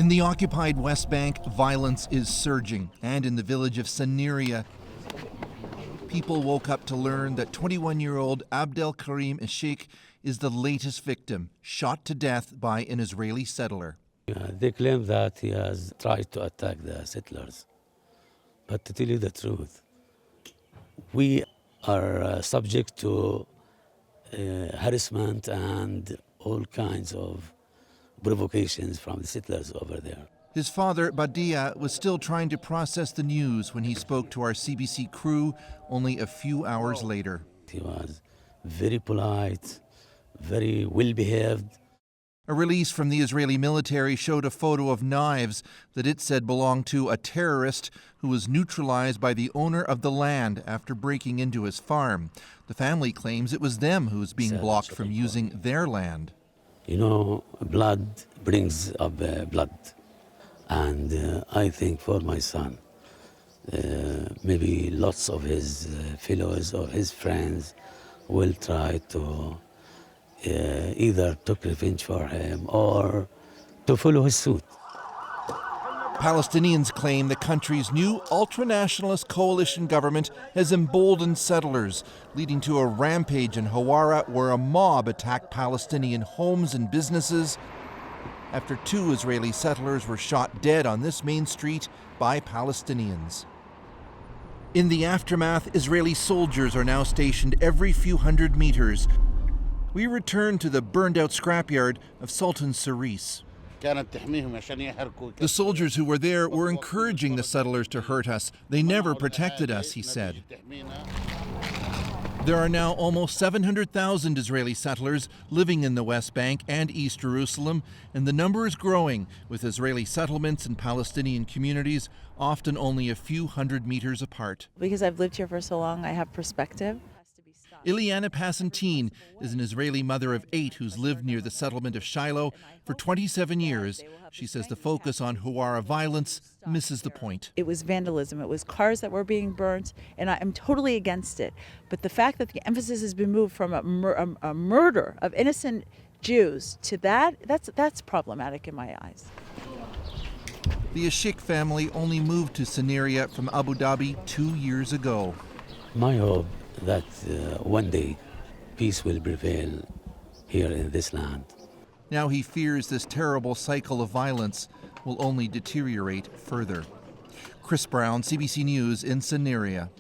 In the occupied West Bank, violence is surging, and in the village of Sanaria, people woke up to learn that 21-year-old Abdel Karim Eshik is the latest victim, shot to death by an Israeli settler. They claim that he has tried to attack the settlers. But to tell you the truth, we are subject to harassment and all kinds of provocations from the settlers over there. His father, Badia, was still trying to process the news when he spoke to our CBC crew only a few hours later. He was very polite, very well-behaved. A release from the Israeli military showed a photo of knives that it said belonged to a terrorist who was neutralized by the owner of the land after breaking into his farm. The family claims it was them who was being blocked from using their land. You know, blood brings up blood. And I think for my son, maybe lots of his fellows or his friends will try to either take revenge for him or to follow his suit. Palestinians claim the country's new ultra-nationalist coalition government has emboldened settlers, leading to a rampage in Hawara where a mob attacked Palestinian homes and businesses after 2 Israeli settlers were shot dead on this main street by Palestinians. In the aftermath, Israeli soldiers are now stationed every few hundred meters. We return to the burned-out scrapyard of Sultan Saris. The soldiers who were there were encouraging the settlers to hurt us. They never protected us, he said. There are now almost 700,000 Israeli settlers living in the West Bank and East Jerusalem, and the number is growing, with Israeli settlements and Palestinian communities often only a few hundred meters apart. Because I've lived here for so long, I have perspective. Ileana Passantine is an Israeli mother of 8 who's lived near the settlement of Shiloh for 27 years. She says the focus on Hawara violence misses the point. It was vandalism. It was cars that were being burnt, and I'm totally against it. But the fact that the emphasis has been moved from a murder of innocent Jews to that's problematic in my eyes. The Ashik family only moved to Sanaria from Abu Dhabi 2 years ago. My hope that one day peace will prevail here in this land. Now he fears this terrible cycle of violence will only deteriorate further. Chris Brown, CBC News in Sanaria.